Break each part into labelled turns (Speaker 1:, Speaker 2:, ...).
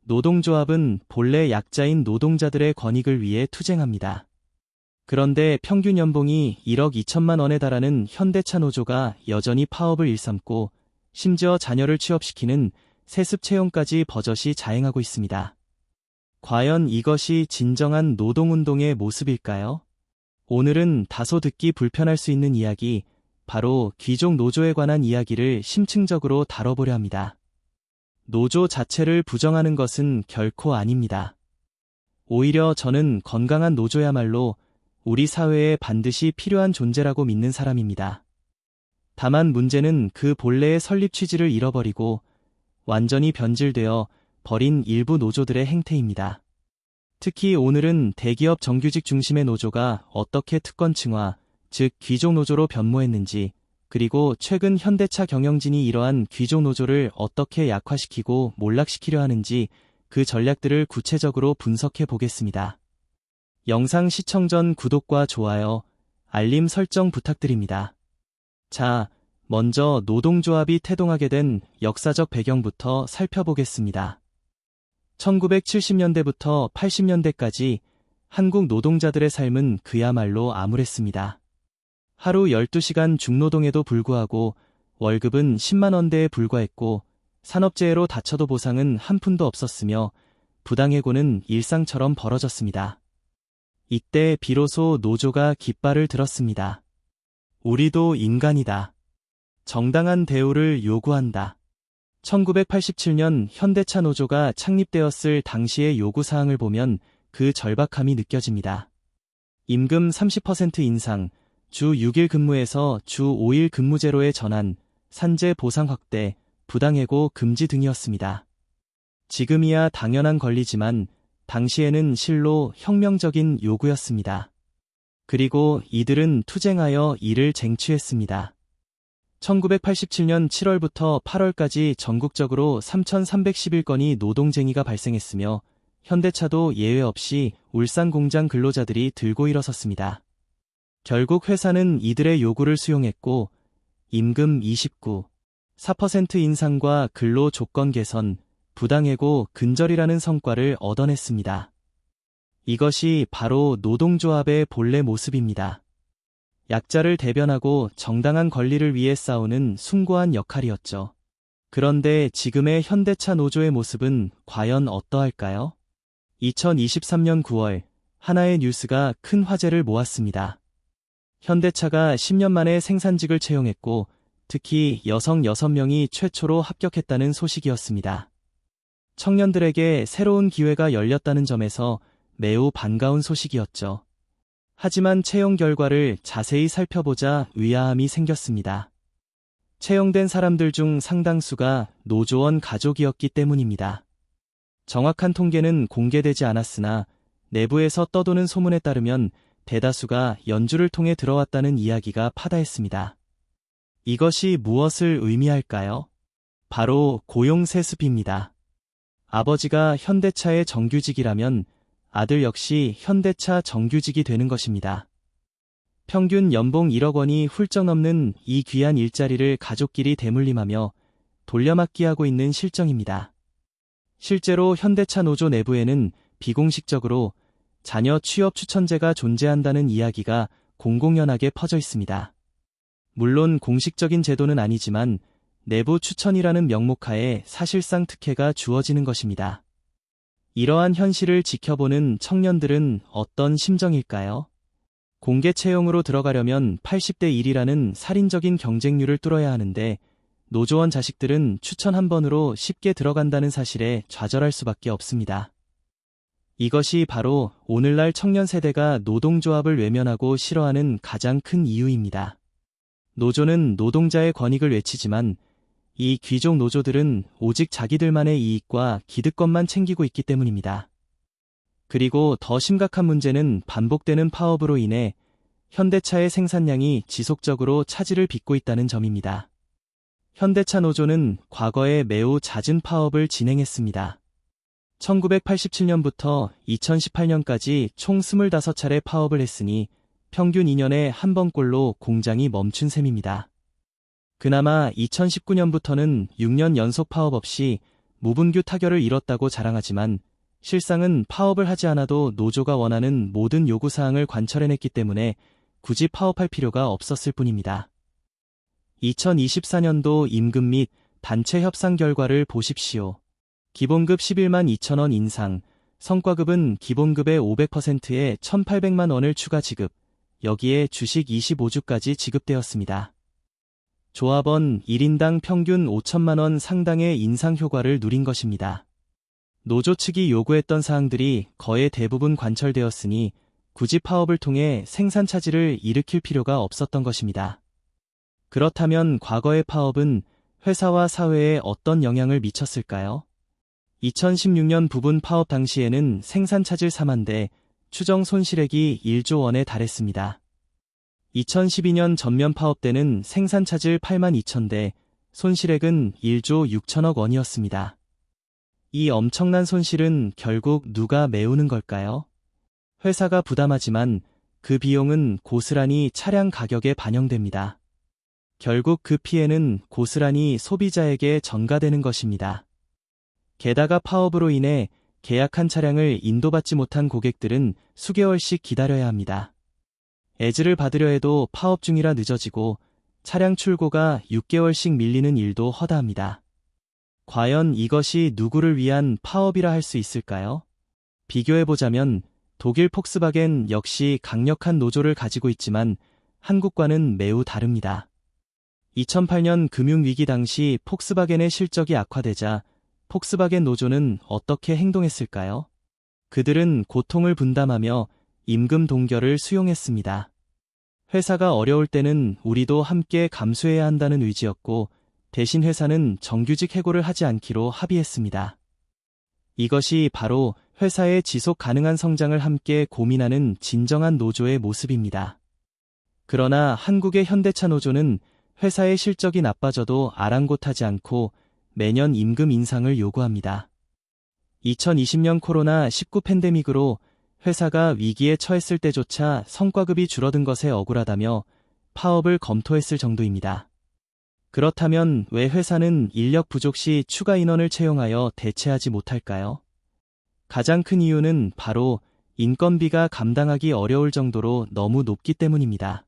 Speaker 1: 노동조합은 본래 약자인 노동자들의 권익을 위해 투쟁합니다. 그런데 평균 연봉이 1억 2천만 원에 달하는 현대차 노조가 여전히 파업을 일삼고 심지어 자녀를 취업시키는 세습 채용까지 버젓이 자행하고 있습니다. 과연 이것이 진정한 노동운동의 모습일까요? 오늘은 다소 듣기 불편할 수 있는 이야기, 바로 귀족 노조에 관한 이야기를 심층적으로 다뤄보려 합니다. 노조 자체를 부정하는 것은 결코 아닙니다. 오히려 저는 건강한 노조야말로 우리 사회에 반드시 필요한 존재라고 믿는 사람입니다. 다만 문제는 그 본래의 설립 취지를 잃어버리고 완전히 변질되어 버린 일부 노조들의 행태입니다. 특히 오늘은 대기업 정규직 중심의 노조가 어떻게 특권층화, 즉 귀족 노조로 변모했는지, 그리고 최근 현대차 경영진이 이러한 귀족 노조를 어떻게 약화시키고 몰락시키려 하는지 그 전략들을 구체적으로 분석해 보겠습니다. 영상 시청 전 구독과 좋아요, 알림 설정 부탁드립니다. 자, 먼저 노동조합이 태동하게 된 역사적 배경부터 살펴보겠습니다. 1970년대부터 80년대까지 한국 노동자들의 삶은 그야말로 암울했습니다. 하루 12시간 중노동에도 불구하고 월급은 10만 원대에 불과했고 산업재해로 다쳐도 보상은 한 푼도 없었으며 부당해고는 일상처럼 벌어졌습니다. 이때 비로소 노조가 깃발을 들었습니다. 우리도 인간이다. 정당한 대우를 요구한다. 1987년 현대차 노조가 창립되었을 당시의 요구사항을 보면 그 절박함이 느껴집니다. 임금 30% 인상, 주 6일 근무에서 주 5일 근무제로의 전환, 산재 보상 확대, 부당해고 금지 등이었습니다. 지금이야 당연한 권리지만 당시에는 실로 혁명적인 요구였습니다. 그리고 이들은 투쟁하여 이를 쟁취했습니다. 1987년 7월부터 8월까지 전국적으로 3,311건이 노동쟁의가 발생했으며 현대차도 예외 없이 울산 공장 근로자들이 들고 일어섰습니다. 결국 회사는 이들의 요구를 수용했고 임금 29.4% 인상과 근로 조건 개선, 부당해고 근절이라는 성과를 얻어냈습니다. 이것이 바로 노동조합의 본래 모습입니다. 약자를 대변하고 정당한 권리를 위해 싸우는 숭고한 역할이었죠. 그런데 지금의 현대차 노조의 모습은 과연 어떠할까요? 2023년 9월 하나의 뉴스가 큰 화제를 모았습니다. 현대차가 10년 만에 생산직을 채용했고 특히 여성 6명이 최초로 합격했다는 소식이었습니다. 청년들에게 새로운 기회가 열렸다는 점에서 매우 반가운 소식이었죠. 하지만 채용 결과를 자세히 살펴보자 의아함이 생겼습니다. 채용된 사람들 중 상당수가 노조원 가족이었기 때문입니다. 정확한 통계는 공개되지 않았으나 내부에서 떠도는 소문에 따르면 대다수가 연주를 통해 들어왔다는 이야기가 파다했습니다. 이것이 무엇을 의미할까요? 바로 고용세습입니다. 아버지가 현대차의 정규직이라면 아들 역시 현대차 정규직이 되는 것입니다. 평균 연봉 1억 원이 훌쩍 넘는 이 귀한 일자리를 가족끼리 대물림하며 돌려막기하고 있는 실정입니다. 실제로 현대차 노조 내부에는 비공식적으로 자녀 취업 추천제가 존재한다는 이야기가 공공연하게 퍼져 있습니다. 물론 공식적인 제도는 아니지만 내부 추천이라는 명목하에 사실상 특혜가 주어지는 것입니다. 이러한 현실을 지켜보는 청년들은 어떤 심정일까요? 공개 채용으로 들어가려면 80대 1이라는 살인적인 경쟁률을 뚫어야 하는데 노조원 자식들은 추천 한 번으로 쉽게 들어간다는 사실에 좌절할 수밖에 없습니다. 이것이 바로 오늘날 청년 세대가 노동조합을 외면하고 싫어하는 가장 큰 이유입니다. 노조는 노동자의 권익을 외치지만 이 귀족 노조들은 오직 자기들만의 이익과 기득권만 챙기고 있기 때문입니다. 그리고 더 심각한 문제는 반복되는 파업으로 인해 현대차의 생산량이 지속적으로 차질을 빚고 있다는 점입니다. 현대차 노조는 과거에 매우 잦은 파업을 진행했습니다. 1987년부터 2018년까지 총 25차례 파업을 했으니 평균 2년에 한 번꼴로 공장이 멈춘 셈입니다. 그나마 2019년부터는 6년 연속 파업 없이 무분규 타결을 이뤘다고 자랑하지만 실상은 파업을 하지 않아도 노조가 원하는 모든 요구사항을 관철해냈기 때문에 굳이 파업할 필요가 없었을 뿐입니다. 2024년도 임금 및 단체 협상 결과를 보십시오. 기본급 11만 2천 원 인상, 성과급은 기본급의 500%에 1,800만 원을 추가 지급, 여기에 주식 25주까지 지급되었습니다. 조합원 1인당 평균 5천만 원 상당의 인상 효과를 누린 것입니다. 노조 측이 요구했던 사항들이 거의 대부분 관철되었으니 굳이 파업을 통해 생산 차질을 일으킬 필요가 없었던 것입니다. 그렇다면 과거의 파업은 회사와 사회에 어떤 영향을 미쳤을까요? 2016년 부분 파업 당시에는 생산 차질 4만 대, 추정 손실액이 1조 원에 달했습니다. 2012년 전면 파업 때는 생산 차질 8만 2천 대, 손실액은 1조 6천억 원이었습니다. 이 엄청난 손실은 결국 누가 메우는 걸까요? 회사가 부담하지만 그 비용은 고스란히 차량 가격에 반영됩니다. 결국 그 피해는 고스란히 소비자에게 전가되는 것입니다. 게다가 파업으로 인해 계약한 차량을 인도받지 못한 고객들은 수개월씩 기다려야 합니다. 애즈를 받으려 해도 파업 중이라 늦어지고 차량 출고가 6개월씩 밀리는 일도 허다합니다. 과연 이것이 누구를 위한 파업이라 할 수 있을까요? 비교해보자면 독일 폭스바겐 역시 강력한 노조를 가지고 있지만 한국과는 매우 다릅니다. 2008년 금융위기 당시 폭스바겐의 실적이 악화되자 폭스바겐 노조는 어떻게 행동했을까요? 그들은 고통을 분담하며 임금 동결을 수용했습니다. 회사가 어려울 때는 우리도 함께 감수해야 한다는 의지였고 대신 회사는 정규직 해고를 하지 않기로 합의했습니다. 이것이 바로 회사의 지속 가능한 성장을 함께 고민하는 진정한 노조의 모습입니다. 그러나 한국의 현대차 노조는 회사의 실적이 나빠져도 아랑곳하지 않고 매년 임금 인상을 요구합니다. 2020년 코로나19 팬데믹으로 회사가 위기에 처했을 때조차 성과급이 줄어든 것에 억울하다며 파업을 검토했을 정도입니다. 그렇다면 왜 회사는 인력 부족 시 추가 인원을 채용하여 대체하지 못할까요? 가장 큰 이유는 바로 인건비가 감당하기 어려울 정도로 너무 높기 때문입니다.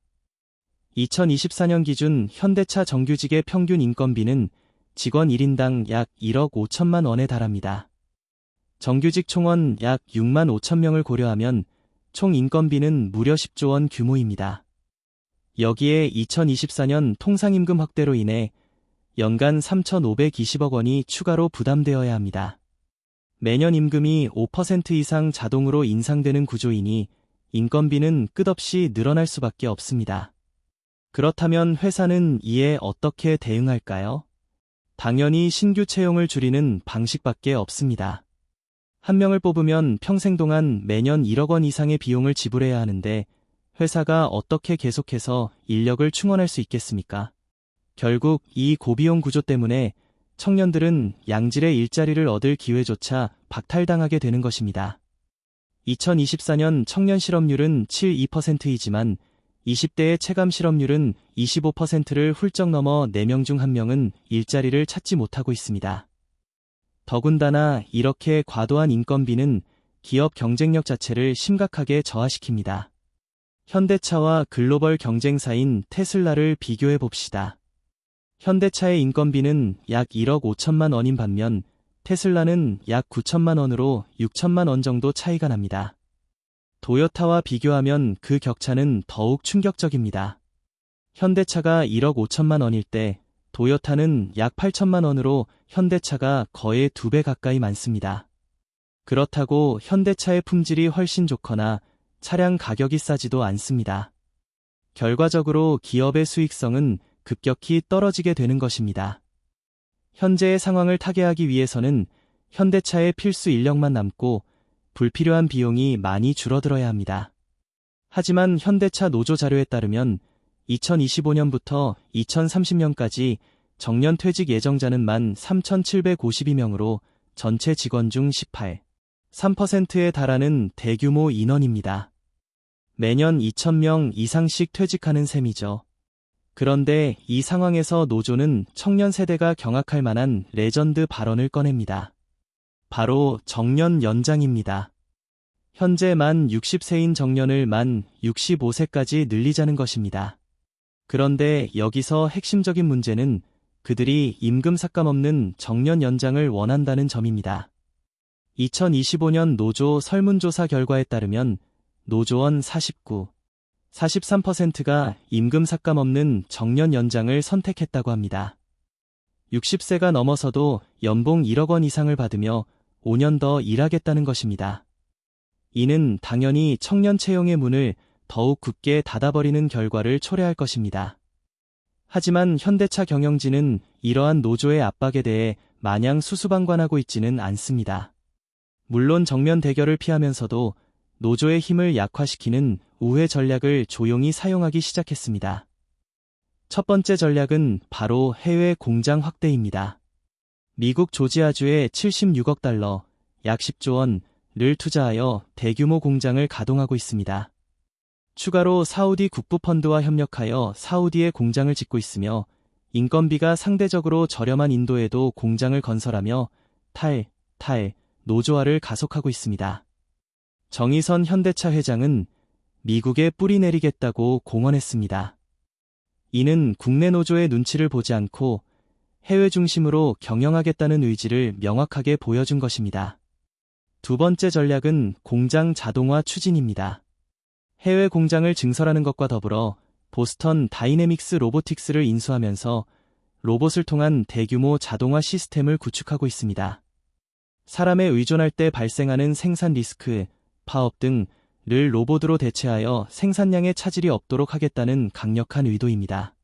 Speaker 1: 2024년 기준 현대차 정규직의 평균 인건비는 직원 1인당 약 1억 5천만 원에 달합니다. 정규직 총원 약 6만 5천 명을 고려하면 총 인건비는 무려 10조 원 규모입니다. 여기에 2024년 통상임금 확대로 인해 연간 3,520억 원이 추가로 부담되어야 합니다. 매년 임금이 5% 이상 자동으로 인상되는 구조이니 인건비는 끝없이 늘어날 수밖에 없습니다. 그렇다면 회사는 이에 어떻게 대응할까요? 당연히 신규 채용을 줄이는 방식밖에 없습니다. 한 명을 뽑으면 평생 동안 매년 1억 원 이상의 비용을 지불해야 하는데 회사가 어떻게 계속해서 인력을 충원할 수 있겠습니까? 결국 이 고비용 구조 때문에 청년들은 양질의 일자리를 얻을 기회조차 박탈당하게 되는 것입니다. 2024년 청년 실업률은 7.2%이지만 20대의 체감 실업률은 25%를 훌쩍 넘어 4명 중 1명은 일자리를 찾지 못하고 있습니다. 더군다나 이렇게 과도한 인건비는 기업 경쟁력 자체를 심각하게 저하시킵니다. 현대차와 글로벌 경쟁사인 테슬라를 비교해 봅시다. 현대차의 인건비는 약 1억 5천만 원인 반면 테슬라는 약 9천만 원으로 6천만 원 정도 차이가 납니다. 도요타와 비교하면 그 격차는 더욱 충격적입니다. 현대차가 1억 5천만 원일 때 도요타는 약 8천만 원으로 현대차가 거의 2배 가까이 많습니다. 그렇다고 현대차의 품질이 훨씬 좋거나 차량 가격이 싸지도 않습니다. 결과적으로 기업의 수익성은 급격히 떨어지게 되는 것입니다. 현재의 상황을 타개하기 위해서는 현대차의 필수 인력만 남고 불필요한 비용이 많이 줄어들어야 합니다. 하지만 현대차 노조 자료에 따르면 2025년부터 2030년까지 정년 퇴직 예정자는 13,752명으로 전체 직원 중 18.3%에 달하는 대규모 인원입니다. 매년 2,000명 이상씩 퇴직하는 셈이죠. 그런데 이 상황에서 노조는 청년 세대가 경악할 만한 레전드 발언을 꺼냅니다. 바로 정년 연장입니다. 현재 만 60세인 정년을 만 65세까지 늘리자는 것입니다. 그런데 여기서 핵심적인 문제는 그들이 임금 삭감 없는 정년 연장을 원한다는 점입니다. 2025년 노조 설문조사 결과에 따르면 노조원 43%가 임금 삭감 없는 정년 연장을 선택했다고 합니다. 60세가 넘어서도 연봉 1억 원 이상을 받으며 5년 더 일하겠다는 것입니다. 이는 당연히 청년 채용의 문을 더욱 굳게 닫아버리는 결과를 초래할 것입니다. 하지만 현대차 경영진은 이러한 노조의 압박에 대해 마냥 수수방관하고 있지는 않습니다. 물론 정면 대결을 피하면서도 노조의 힘을 약화시키는 우회 전략을 조용히 사용하기 시작했습니다. 첫 번째 전략은 바로 해외 공장 확대입니다. 미국 조지아주에 76억 달러, 약 10조 원을 투자하여 대규모 공장을 가동하고 있습니다. 추가로 사우디 국부펀드와 협력하여 사우디에 공장을 짓고 있으며 인건비가 상대적으로 저렴한 인도에도 공장을 건설하며 노조화를 가속하고 있습니다. 정의선 현대차 회장은 미국에 뿌리 내리겠다고 공언했습니다. 이는 국내 노조의 눈치를 보지 않고 해외 중심으로 경영하겠다는 의지를 명확하게 보여준 것입니다. 두 번째 전략은 공장 자동화 추진입니다. 해외 공장을 증설하는 것과 더불어 보스턴 다이내믹스 로보틱스를 인수하면서 로봇을 통한 대규모 자동화 시스템을 구축하고 있습니다. 사람에 의존할 때 발생하는 생산 리스크, 파업 등을 로봇으로 대체하여 생산량에 차질이 없도록 하겠다는 강력한 의도입니다.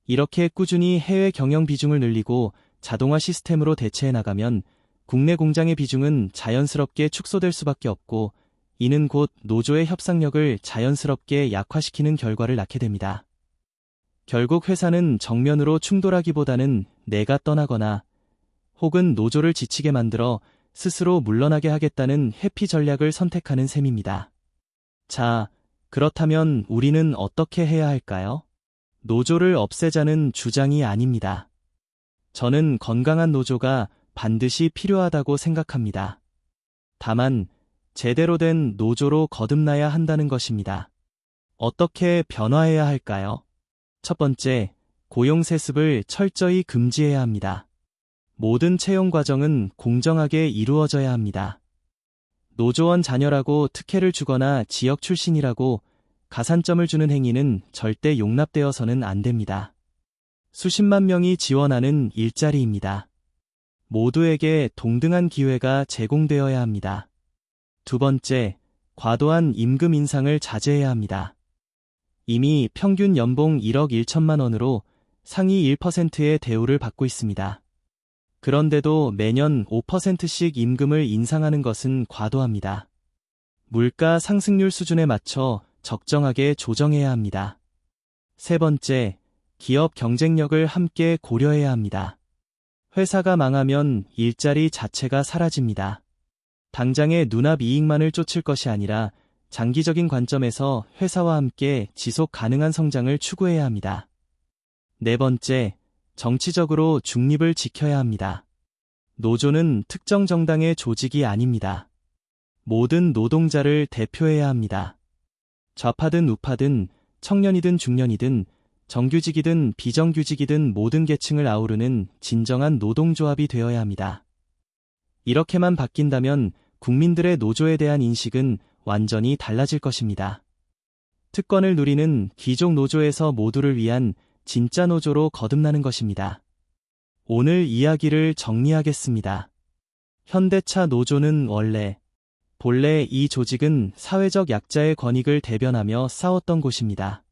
Speaker 1: 이렇게 꾸준히 해외 경영 비중을 늘리고 자동화 시스템으로 대체해 나가면 국내 공장의 비중은 자연스럽게 축소될 수밖에 없고 이는 곧 노조의 협상력을 자연스럽게 약화시키는 결과를 낳게 됩니다. 결국 회사는 정면으로 충돌하기보다는 내가 떠나거나 혹은 노조를 지치게 만들어 스스로 물러나게 하겠다는 회피 전략을 선택하는 셈입니다. 자, 그렇다면 우리는 어떻게 해야 할까요? 노조를 없애자는 주장이 아닙니다. 저는 건강한 노조가 반드시 필요하다고 생각합니다. 다만, 제대로 된 노조로 거듭나야 한다는 것입니다. 어떻게 변화해야 할까요? 첫 번째, 고용 세습을 철저히 금지해야 합니다. 모든 채용 과정은 공정하게 이루어져야 합니다. 노조원 자녀라고 특혜를 주거나 지역 출신이라고 가산점을 주는 행위는 절대 용납되어서는 안 됩니다. 수십만 명이 지원하는 일자리입니다. 모두에게 동등한 기회가 제공되어야 합니다. 두 번째, 과도한 임금 인상을 자제해야 합니다. 이미 평균 연봉 1억 1천만 원으로 상위 1%의 대우를 받고 있습니다. 그런데도 매년 5%씩 임금을 인상하는 것은 과도합니다. 물가 상승률 수준에 맞춰 적정하게 조정해야 합니다. 세 번째, 기업 경쟁력을 함께 고려해야 합니다. 회사가 망하면 일자리 자체가 사라집니다. 당장의 눈앞 이익만을 쫓을 것이 아니라 장기적인 관점에서 회사와 함께 지속 가능한 성장을 추구해야 합니다. 네 번째, 정치적으로 중립을 지켜야 합니다. 노조는 특정 정당의 조직이 아닙니다. 모든 노동자를 대표해야 합니다. 좌파든 우파든 청년이든 중년이든 정규직이든 비정규직이든 모든 계층을 아우르는 진정한 노동조합이 되어야 합니다. 이렇게만 바뀐다면 국민들의 노조에 대한 인식은 완전히 달라질 것입니다. 특권을 누리는 귀족 노조에서 모두를 위한 진짜 노조로 거듭나는 것입니다. 오늘 이야기를 정리하겠습니다. 현대차 노조는 본래 이 조직은 사회적 약자의 권익을 대변하며 싸웠던 곳입니다.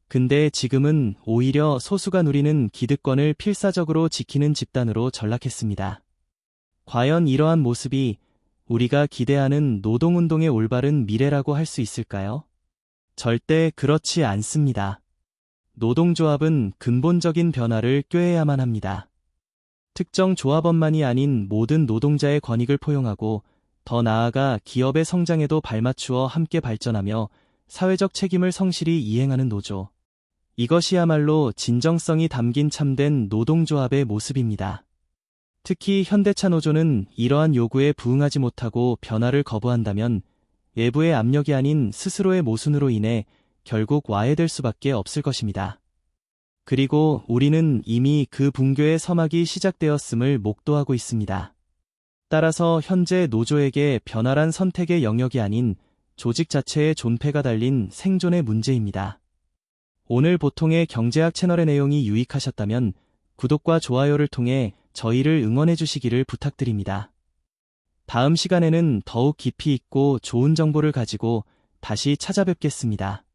Speaker 1: 근데 지금은 오히려 소수가 누리는 기득권을 필사적으로 지키는 집단으로 전락했습니다. 과연 이러한 모습이 우리가 기대하는 노동운동의 올바른 미래라고 할 수 있을까요? 절대 그렇지 않습니다. 노동조합은 근본적인 변화를 꾀해야만 합니다. 특정 조합원만이 아닌 모든 노동자의 권익을 포용하고 더 나아가 기업의 성장에도 발맞추어 함께 발전하며 사회적 책임을 성실히 이행하는 노조. 이것이야말로 진정성이 담긴 참된 노동조합의 모습입니다. 특히 현대차 노조는 이러한 요구에 부응하지 못하고 변화를 거부한다면 외부의 압력이 아닌 스스로의 모순으로 인해 결국 와해될 수밖에 없을 것입니다. 그리고 우리는 이미 그 붕괴의 서막이 시작되었음을 목도하고 있습니다. 따라서 현재 노조에게 변화란 선택의 영역이 아닌 조직 자체의 존폐가 달린 생존의 문제입니다. 오늘 보통의 경제학 채널의 내용이 유익하셨다면 구독과 좋아요를 통해 저희를 응원해 주시기를 부탁드립니다. 다음 시간에는 더욱 깊이 있고 좋은 정보를 가지고 다시 찾아뵙겠습니다.